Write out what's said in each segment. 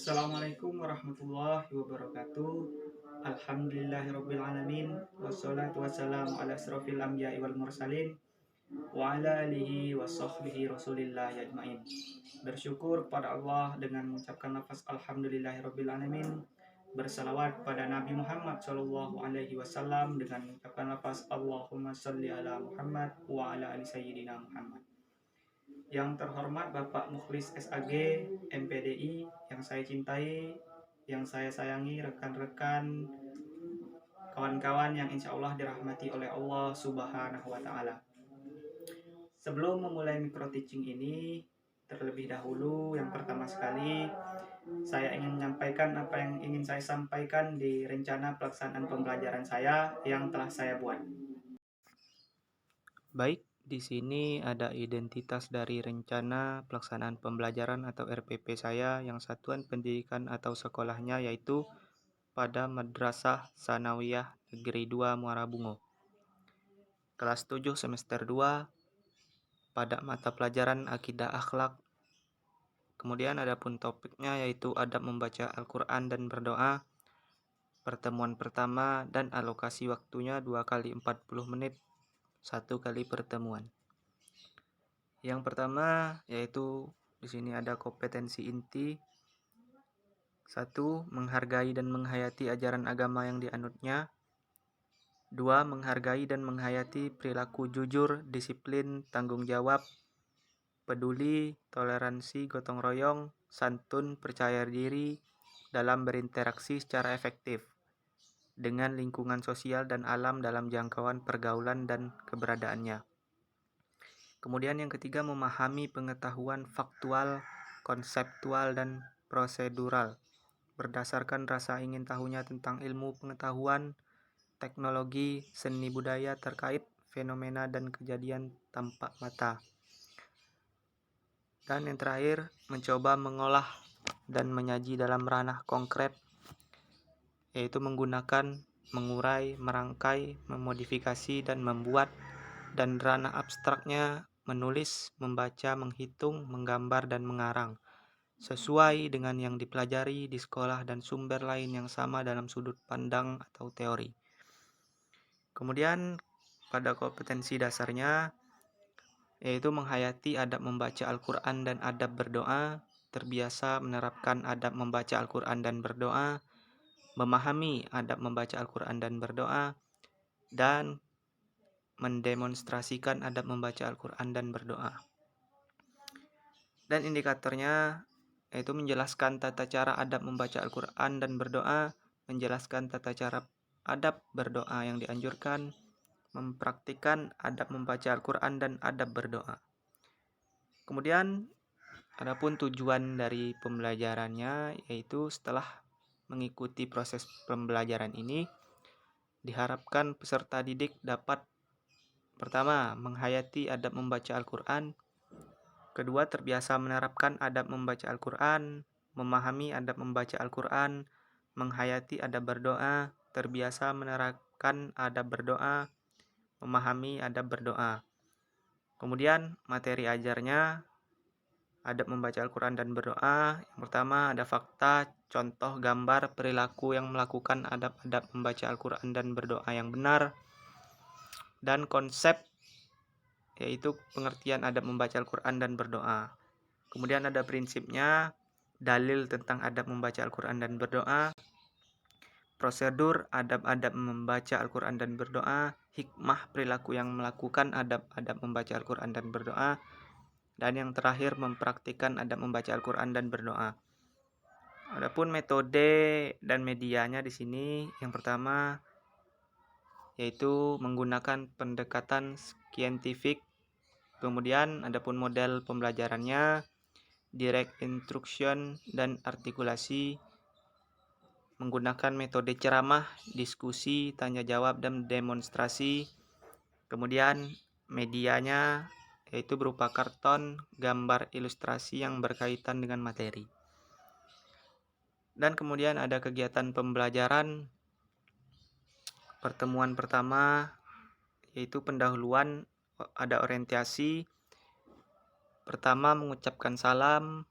Assalamualaikum warahmatullahi wabarakatuh. Alhamdulillahirrabbilalamin. Wassalatu wassalamu ala asrafil anbiya'i wal mursalin wa ala alihi wa sahbihi rasulillah ajmain. Bersyukur kepada Allah dengan mengucapkan lafaz Alhamdulillahirrabbilalamin. Bersalawat pada Nabi Muhammad Shallallahu Alaihi Wasallam dengan mengucapkan lafaz Allahumma salli ala Muhammad wa ala ali sayyidina Muhammad. Yang terhormat Bapak Mukhlis SAG MPDI yang saya cintai, yang saya sayangi, rekan-rekan, kawan-kawan yang insya Allah dirahmati oleh Allah Subhanahu wa Ta'ala. Sebelum memulai micro teaching ini, terlebih dahulu yang pertama sekali saya ingin menyampaikan apa yang ingin saya sampaikan di rencana pelaksanaan pembelajaran saya yang telah saya buat. Baik, di sini ada identitas dari rencana pelaksanaan pembelajaran atau RPP saya yang satuan pendidikan atau sekolahnya yaitu pada Madrasah Sanawiyah Negeri 2 Muara Bungo. Kelas 7 semester 2 pada mata pelajaran Akidah Akhlak. Kemudian ada pun topiknya yaitu adab membaca Al-Quran dan berdoa. Pertemuan pertama dan alokasi waktunya 2 kali 40 menit. 1 kali pertemuan. Yang pertama yaitu di sini ada kompetensi inti. 1. Menghargai dan menghayati ajaran agama yang dianutnya. 2. Menghargai dan menghayati perilaku jujur, disiplin, tanggung jawab, peduli, toleransi, gotong royong, santun, percaya diri dalam berinteraksi secara efektif dengan lingkungan sosial dan alam dalam jangkauan pergaulan dan keberadaannya. Kemudian yang ketiga, memahami pengetahuan faktual, konseptual, dan prosedural berdasarkan rasa ingin tahunya tentang ilmu pengetahuan, teknologi, seni budaya terkait fenomena dan kejadian tampak mata. Dan yang terakhir, mencoba mengolah dan menyaji dalam ranah konkret, yaitu menggunakan, mengurai, merangkai, memodifikasi, dan membuat, dan ranah abstraknya menulis, membaca, menghitung, menggambar, dan mengarang, sesuai dengan yang dipelajari di sekolah dan sumber lain yang sama dalam sudut pandang atau teori. Kemudian pada kompetensi dasarnya, yaitu menghayati adab membaca Al-Quran dan adab berdoa, terbiasa menerapkan adab membaca Al-Quran dan berdoa, memahami adab membaca Al-Quran dan berdoa, dan mendemonstrasikan adab membaca Al-Quran dan berdoa. Dan indikatornya yaitu menjelaskan tata cara adab membaca Al-Quran dan berdoa, menjelaskan tata cara adab berdoa yang dianjurkan, mempraktikkan adab membaca Al-Quran dan adab berdoa. Kemudian adapun tujuan dari pembelajarannya yaitu setelah mengikuti proses pembelajaran ini, diharapkan peserta didik dapat pertama, menghayati adab membaca Al-Quran. Kedua, terbiasa menerapkan adab membaca Al-Quran, memahami adab membaca Al-Quran, menghayati adab berdoa, terbiasa menerapkan adab berdoa, memahami adab berdoa. Kemudian materi ajarnya adab membaca Al-Quran dan berdoa. Yang pertama ada fakta, contoh, gambar, perilaku yang melakukan adab-adab membaca Al-Quran dan berdoa yang benar. Dan konsep yaitu pengertian adab membaca Al-Quran dan berdoa. Kemudian ada prinsipnya, dalil tentang adab membaca Al-Quran dan berdoa, prosedur adab-adab membaca Al-Quran dan berdoa, hikmah perilaku yang melakukan adab-adab membaca Al-Quran dan berdoa, dan yang terakhir mempraktikkan adab membaca Al-Quran dan berdoa. Adapun metode dan medianya di sini, yang pertama yaitu menggunakan pendekatan saintifik. Kemudian adapun model pembelajarannya direct instruction dan artikulasi, menggunakan metode ceramah, diskusi, tanya jawab, dan demonstrasi. Kemudian medianya yaitu berupa karton, gambar, ilustrasi yang berkaitan dengan materi. Dan kemudian ada kegiatan pembelajaran. Pertemuan pertama yaitu pendahuluan, ada orientasi. Pertama mengucapkan salam,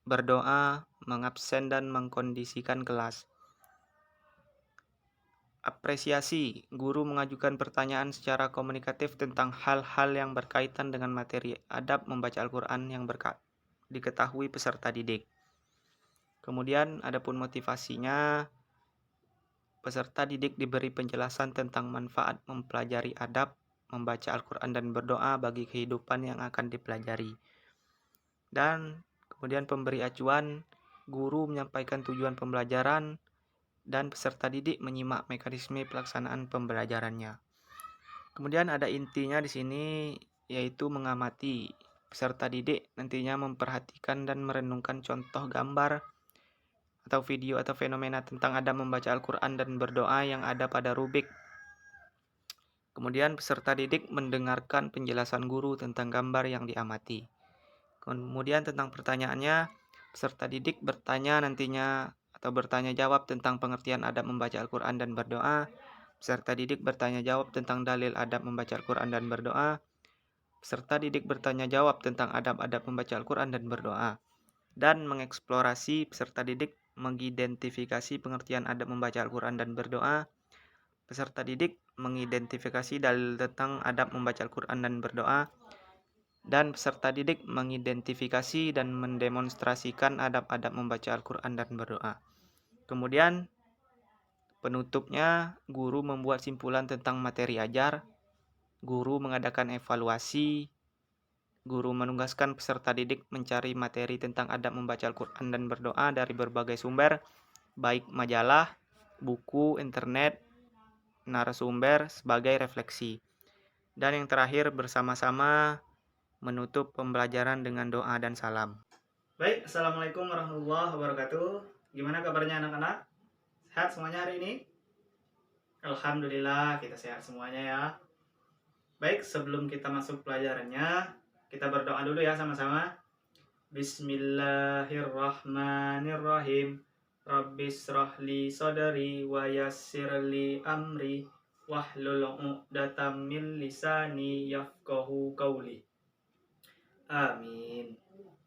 berdoa, mengabsen dan mengkondisikan kelas. Apresiasi, guru mengajukan pertanyaan secara komunikatif tentang hal-hal yang berkaitan dengan materi adab membaca Al-Quran yang diketahui peserta didik. Kemudian adapun motivasinya, peserta didik diberi penjelasan tentang manfaat mempelajari adab, membaca Al-Quran dan berdoa bagi kehidupan yang akan dipelajari. Dan kemudian pemberi acuan, guru menyampaikan tujuan pembelajaran, dan peserta didik menyimak mekanisme pelaksanaan pembelajarannya. Kemudian ada intinya di sini, yaitu mengamati. Peserta didik nantinya memperhatikan dan merenungkan contoh gambar atau video atau fenomena tentang adab membaca Al-Quran dan berdoa yang ada pada rubrik. Kemudian peserta didik mendengarkan penjelasan guru tentang gambar yang diamati. Kemudian tentang pertanyaannya, peserta didik bertanya nantinya atau bertanya jawab tentang pengertian adab membaca Al-Quran dan berdoa. Peserta didik bertanya jawab tentang dalil adab membaca Al-Quran dan berdoa. Peserta didik bertanya jawab tentang adab-adab membaca Al-Quran dan berdoa. Dan mengeksplorasi, peserta didik mengidentifikasi pengertian adab membaca Al-Quran dan berdoa. Peserta didik mengidentifikasi dalil tentang adab membaca Al-Quran dan berdoa. Dan peserta didik mengidentifikasi dan mendemonstrasikan adab-adab membaca Al-Quran dan berdoa. Kemudian penutupnya, guru membuat simpulan tentang materi ajar, guru mengadakan evaluasi, guru menugaskan peserta didik mencari materi tentang adab membaca Al-Quran dan berdoa dari berbagai sumber, baik majalah, buku, internet, narasumber sebagai refleksi. Dan yang terakhir, bersama-sama menutup pembelajaran dengan doa dan salam. Baik, Assalamualaikum warahmatullahi wabarakatuh. Gimana kabarnya anak-anak? Sehat semuanya hari ini? Alhamdulillah kita sehat semuanya ya. Baik, sebelum kita masuk pelajarannya, kita berdoa dulu ya sama-sama. Bismillahirrahmanirrahim. Rabbis rahli sadri wa yassirli amri wahlul 'uqdatam min lisani yafqahu qawli. Amin.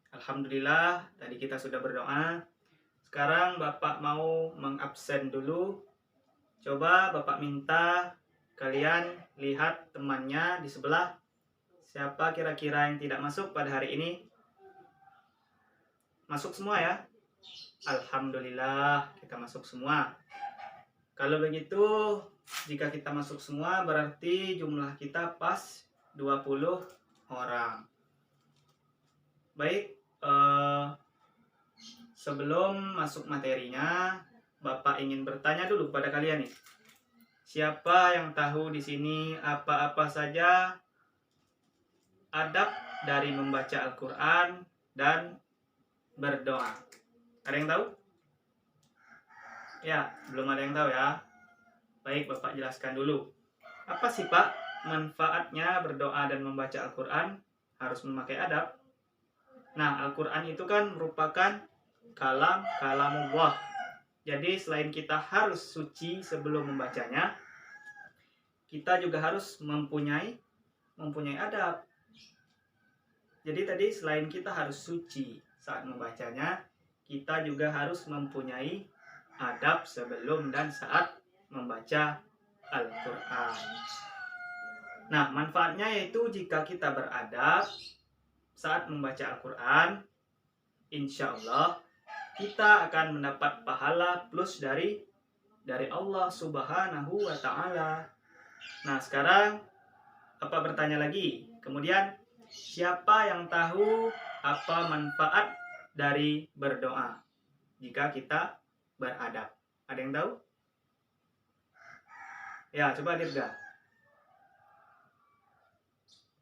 Alhamdulillah, tadi kita sudah berdoa. Sekarang Bapak mau mengabsen dulu. Coba Bapak minta kalian lihat temannya di sebelah. Siapa kira-kira yang tidak masuk pada hari ini? Masuk semua ya? Alhamdulillah, kita masuk semua. Kalau begitu, jika kita masuk semua berarti jumlah kita pas 20 orang. Baik, sebelum masuk materinya, Bapak ingin bertanya dulu pada kalian nih. Siapa yang tahu di sini apa-apa saja adab dari membaca Al-Quran dan berdoa? Ada yang tahu? Ya, belum ada yang tahu ya. Baik, Bapak jelaskan dulu. Apa sih Pak manfaatnya berdoa dan membaca Al-Quran harus memakai adab? Nah, Al-Quran itu kan merupakan kalamullah. Jadi selain kita harus suci sebelum membacanya, kita juga harus mempunyai adab. Jadi tadi selain kita harus suci saat membacanya, kita juga harus mempunyai adab sebelum dan saat membaca Al-Quran. Nah, manfaatnya yaitu jika kita beradab saat membaca Al-Quran, insya Allah kita akan mendapat pahala plus dari Allah Subhanahu wa Ta'ala. Nah, sekarang apa bertanya lagi? Kemudian, siapa yang tahu apa manfaat dari berdoa jika kita beradab? Ada yang tahu? Ya, coba Dirga.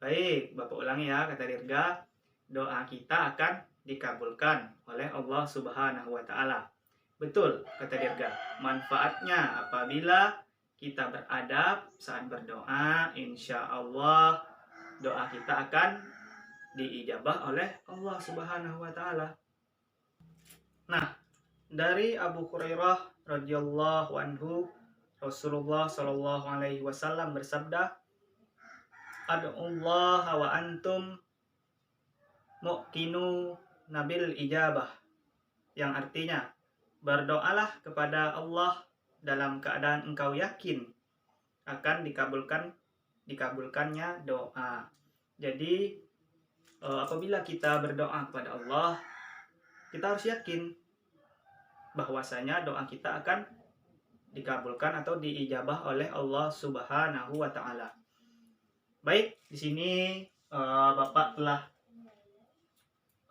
Baik, Bapak ulangi ya, kata Dirga. Doa kita akan dikabulkan oleh Allah Subhanahu wa Ta'ala. Betul, kata Dirga. Manfaatnya apabila kita beradab saat berdoa, insya Allah doa kita akan diijabah oleh Allah Subhanahu wa Ta'ala. Nah, dari Abu Hurairah radhiyallahu anhu, Rasulullah Shallallahu alaihi wasallam bersabda, "Ad'ullaha wa antum muqinu nabil ijabah." yang artinya berdoalah kepada Allah dalam keadaan engkau yakin akan dikabulkannya doa. Jadi apabila kita berdoa kepada Allah, kita harus yakin bahwasanya doa kita akan dikabulkan atau diijabah oleh Allah Subhanahu wa taala. Baik, di sini Bapak telah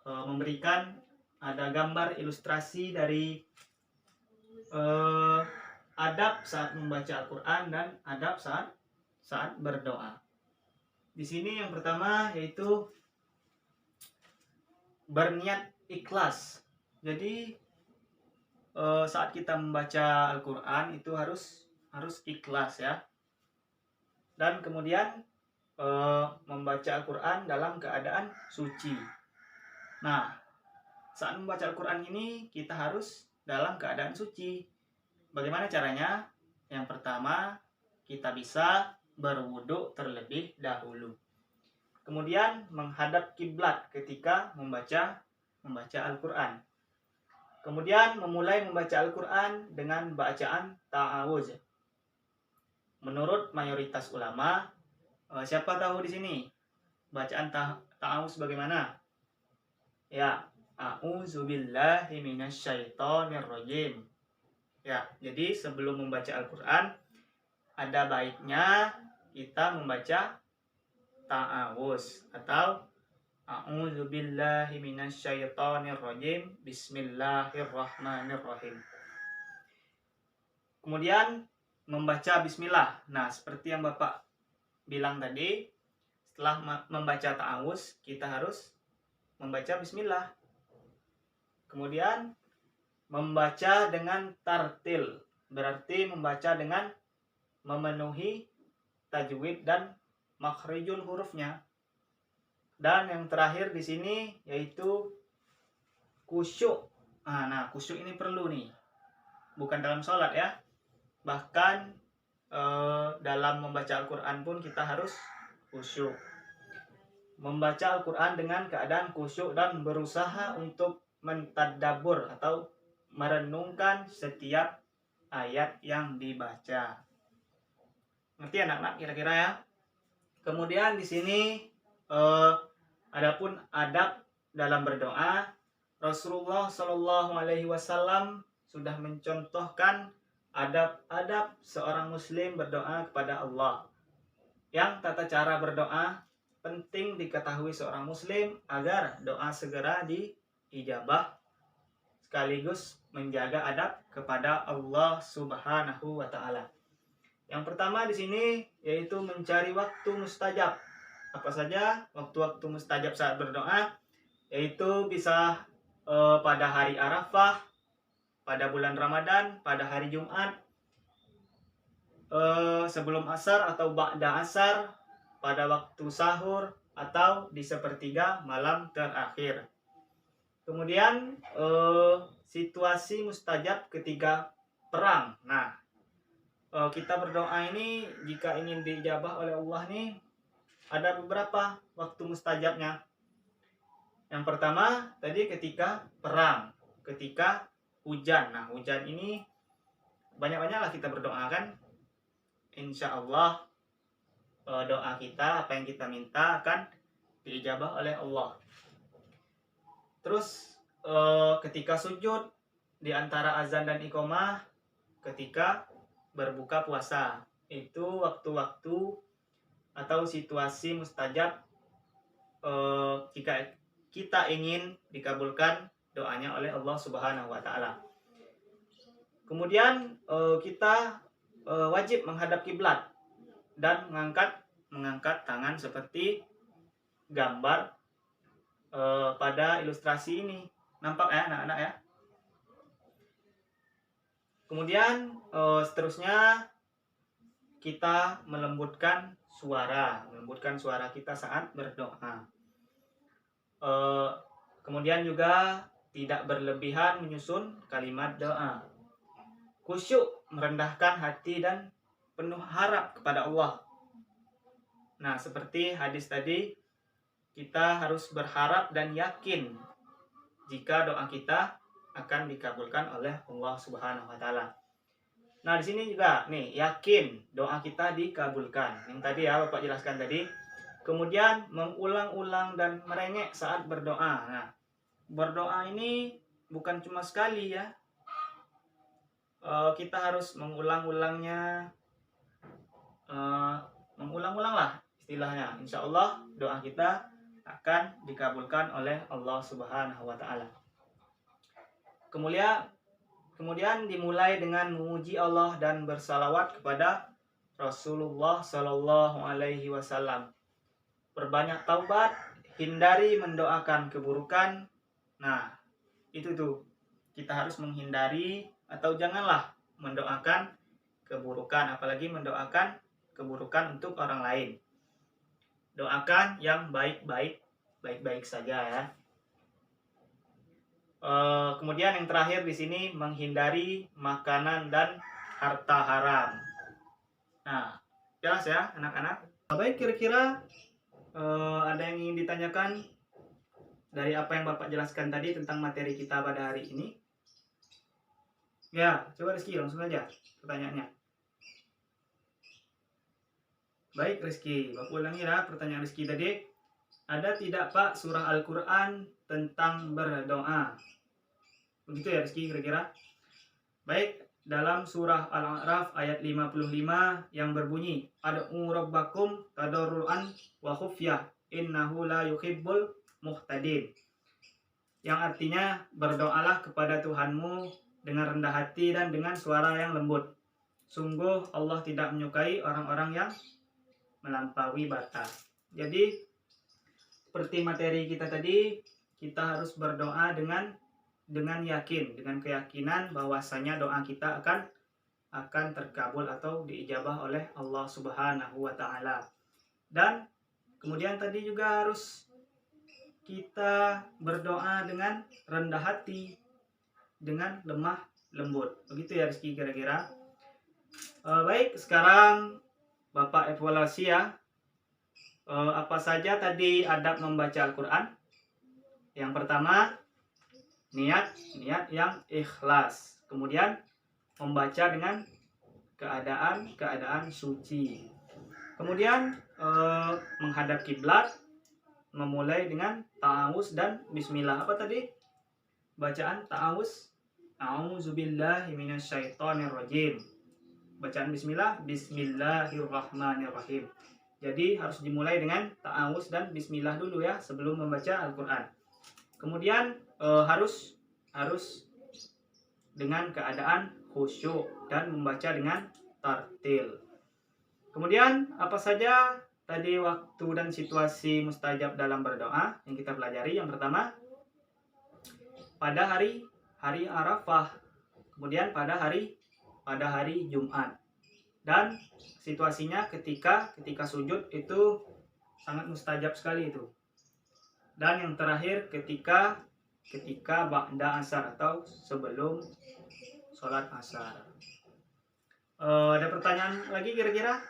memberikan ada gambar ilustrasi dari adab saat membaca Al-Quran dan adab saat berdoa. Di sini yang pertama yaitu berniat ikhlas. Jadi saat kita membaca Al-Quran itu harus ikhlas ya. Dan kemudian membaca Al-Quran dalam keadaan suci. Nah, saat membaca Al-Quran ini kita harus dalam keadaan suci. Bagaimana caranya? Yang pertama, kita bisa berwudu terlebih dahulu. Kemudian menghadap kiblat ketika membaca Al-Quran. Kemudian memulai membaca Al-Quran dengan bacaan ta'awuz. Menurut mayoritas ulama, siapa tahu di sini bacaan ta'awuz bagaimana? Ya, a'udzubillahi minasyaitonirrajim. Ya, jadi sebelum membaca Al-Quran, ada baiknya kita membaca ta'awuz atau a'udzubillahi minasyaitonirrajim, bismillahirrahmanirrahim. Kemudian membaca bismillah. Nah, seperti yang Bapak bilang tadi, setelah membaca ta'awuz, kita harus membaca bismillah. Kemudian membaca dengan tartil, berarti membaca dengan memenuhi tajwid dan makhrijul hurufnya. Dan yang terakhir di sini yaitu khusyuk. Nah, khusyuk ini perlu nih, bukan dalam sholat ya, bahkan dalam membaca Al-Quran pun kita harus khusyuk. Membaca Al-Quran dengan keadaan khusyuk dan berusaha untuk mentadabbur atau merenungkan setiap ayat yang dibaca. Ngerti anak-anak kira-kira ya? Kemudian di sini adapun adab dalam berdoa, Rasulullah Shallallahu Alaihi Wasallam sudah mencontohkan adab-adab seorang muslim berdoa kepada Allah. Yang tata cara berdoa penting diketahui seorang muslim agar doa segera diijabah, sekaligus menjaga adab kepada Allah Subhanahu wa taala. Yang pertama di sini yaitu mencari waktu mustajab. Apa saja waktu-waktu mustajab saat berdoa? Yaitu bisa pada hari Arafah, pada bulan Ramadan, pada hari Jumat, sebelum asar atau ba'da asar, pada waktu sahur, atau di sepertiga malam terakhir. Kemudian situasi mustajab ketika perang. Nah, kita berdoa ini jika ingin diijabah oleh Allah nih, ada beberapa waktu mustajabnya. Yang pertama tadi ketika perang, ketika hujan. Nah, hujan ini banyak-banyaklah kita berdoa kan. Insya Allah doa kita, apa yang kita minta akan diijabah oleh Allah. Terus ketika sujud, di antara azan dan iqomah, ketika berbuka puasa, itu waktu-waktu atau situasi mustajab jika kita ingin dikabulkan doanya oleh Allah Subhanahu wa taala. Kemudian kita wajib menghadap kiblat dan mengangkat tangan seperti gambar pada ilustrasi ini. Nampak ya anak-anak ya? Kemudian seterusnya kita melembutkan suara kita saat berdoa. Kemudian juga tidak berlebihan menyusun kalimat doa. Khusyuk, merendahkan hati dan penuh harap kepada Allah. Nah, seperti hadis tadi, kita harus berharap dan yakin jika doa kita akan dikabulkan oleh Allah Subhanahu wa taala. Nah, di sini juga nih yakin doa kita dikabulkan. Yang tadi ya Bapak jelaskan tadi. Kemudian mengulang-ulang dan merengek saat berdoa. Nah, berdoa ini bukan cuma sekali ya. Kita harus mengulang-ulangnya, mengulang-ulang lah istilahnya. Insya Allah doa kita akan dikabulkan oleh Allah Subhanahu wa taala. Kemudian dimulai dengan memuji Allah dan bersalawat kepada Rasulullah Shallallahu Alaihi Wasallam. Perbanyak taubat, hindari mendoakan keburukan. Nah, itu tuh kita harus menghindari atau janganlah mendoakan keburukan, apalagi mendoakan keburukan untuk orang lain. Doakan yang baik-baik saja ya. Kemudian yang terakhir di sini menghindari makanan dan harta haram. Nah, jelas ya anak-anak. Baik, kira-kira ada yang ingin ditanyakan dari apa yang Bapak jelaskan tadi tentang materi kita pada hari ini? Ya, coba Rizky langsung aja pertanyaannya. Baik Rizky, Bapak ulangi ya pertanyaan Rizky tadi. Ada tidak Pak surah Al-Quran tentang berdoa? Begitu ya Rizky kira-kira. Baik, dalam surah Al-A'raf ayat 55 yang berbunyi Ad'u rabbakum tadarruan wa khufyah innahu la yuhibbul muhtadin. Yang artinya berdoalah kepada Tuhanmu dengan rendah hati dan dengan suara yang lembut. Sungguh Allah tidak menyukai orang-orang yang melampaui batas. Jadi seperti materi kita tadi, kita harus berdoa dengan yakin, dengan keyakinan bahwasanya doa kita akan terkabul atau diijabah oleh Allah Subhanahu wa taala. Dan kemudian tadi juga harus kita berdoa dengan rendah hati, dengan lemah lembut. Begitu ya Rizky kira-kira. Baik, sekarang Bapak evaluasi ya. Apa saja tadi adab membaca Al-Quran? Yang pertama, niat yang ikhlas. Kemudian membaca dengan keadaan suci. Kemudian menghadap kiblat, memulai dengan ta'awuz dan bismillah. Apa tadi? Bacaan ta'awuz. A'udzubillahi minasyaitonirrajim. Bacaan bismillah, bismillahirrahmanirrahim. Jadi harus dimulai dengan ta'awuz dan bismillah dulu ya sebelum membaca Al-Quran. Kemudian harus dengan keadaan khusyuk dan membaca dengan tartil. Kemudian apa saja tadi waktu dan situasi mustajab dalam berdoa yang kita pelajari? Yang pertama, pada hari Arafah. Kemudian pada hari Jumat. Dan situasinya ketika sujud itu sangat mustajab sekali itu. Dan yang terakhir ketika ba'da asar atau sebelum sholat asar. Ada pertanyaan lagi kira-kira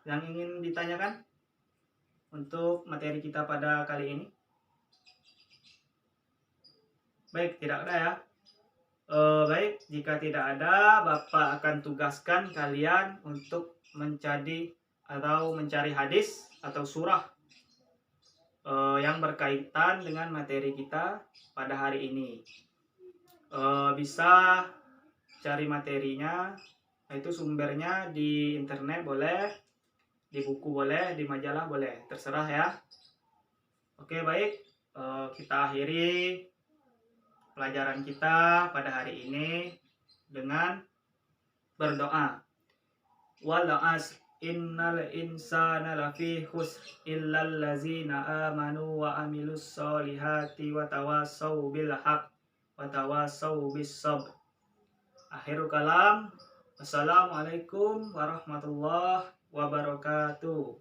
yang ingin ditanyakan untuk materi kita pada kali ini? Baik, tidak ada ya. Baik, jika tidak ada, Bapak akan tugaskan kalian untuk mencari hadis atau surah yang berkaitan dengan materi kita pada hari ini. Bisa cari materinya, itu sumbernya di internet boleh, di buku boleh, di majalah boleh, terserah ya. Oke, baik, kita akhiri pelajaran kita pada hari ini dengan berdoa. Wal 'asr innal insana lafi khusr illal ladzina amanu wa amilus solihati wa tawasaw bil haq wa tawasaw bis sabr. Akhirul kalam. Wassalamualaikum warahmatullahi wabarakatuh.